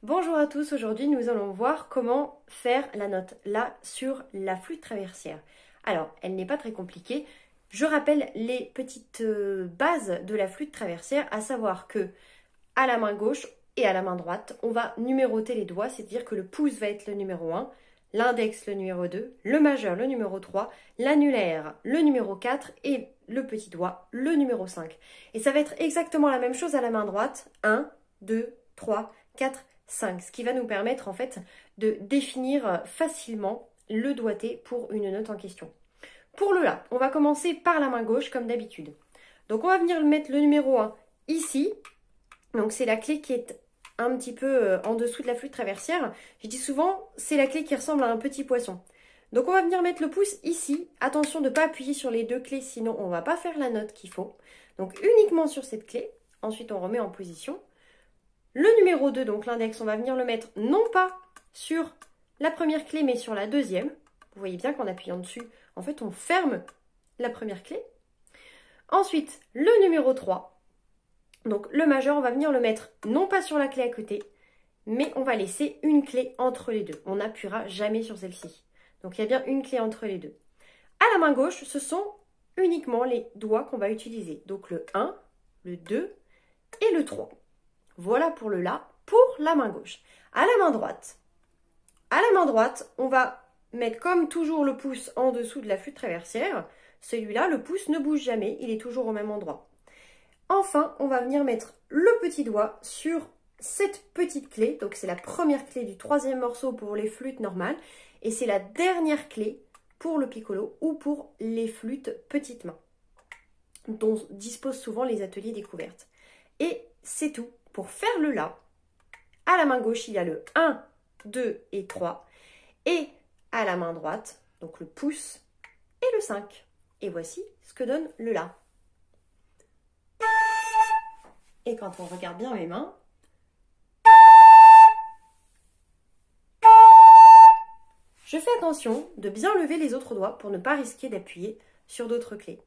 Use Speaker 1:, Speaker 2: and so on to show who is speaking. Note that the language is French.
Speaker 1: Bonjour à tous, aujourd'hui nous allons voir comment faire la note La sur la flûte traversière. Alors, elle n'est pas très compliquée. Je rappelle les petites bases de la flûte traversière, à savoir que à la main gauche et à la main droite, on va numéroter les doigts, c'est-à-dire que le pouce va être le numéro 1, l'index le numéro 2, le majeur le numéro 3, l'annulaire le numéro 4 et le petit doigt le numéro 5. Et ça va être exactement la même chose à la main droite, 1, 2, 3, 4, 5, ce qui va nous permettre en fait de définir facilement le doigté pour une note en question. Pour le La, on va commencer par la main gauche comme d'habitude. Donc on va venir mettre le numéro 1 ici. Donc c'est la clé qui est un petit peu en dessous de la flûte traversière. Je dis souvent, c'est la clé qui ressemble à un petit poisson. Donc on va venir mettre le pouce ici. Attention de ne pas appuyer sur les deux clés, sinon on ne va pas faire la note qu'il faut. Donc uniquement sur cette clé. Ensuite on remet en position. Le numéro 2, donc l'index, on va venir le mettre non pas sur la première clé, mais sur la deuxième. Vous voyez bien qu'en appuyant dessus, en fait, on ferme la première clé. Ensuite, le numéro 3. Donc le majeur, on va venir le mettre non pas sur la clé à côté, mais on va laisser une clé entre les deux. On n'appuiera jamais sur celle-ci. Donc il y a bien une clé entre les deux. À la main gauche, ce sont uniquement les doigts qu'on va utiliser. Donc le 1, le 2 et le 3. Voilà pour le La, pour la main gauche. À la main droite, on va mettre comme toujours le pouce en dessous de la flûte traversière. Celui-là, le pouce ne bouge jamais, il est toujours au même endroit. Enfin, on va venir mettre le petit doigt sur cette petite clé. Donc c'est la première clé du troisième morceau pour les flûtes normales. Et c'est la dernière clé pour le piccolo ou pour les flûtes petites mains, dont disposent souvent les ateliers découvertes. Et c'est tout. Pour faire le La, à la main gauche, il y a le 1, 2 et 3. Et à la main droite, donc le pouce et le 5. Et voici ce que donne le La. Et quand on regarde bien mes mains, je fais attention de bien lever les autres doigts pour ne pas risquer d'appuyer sur d'autres clés.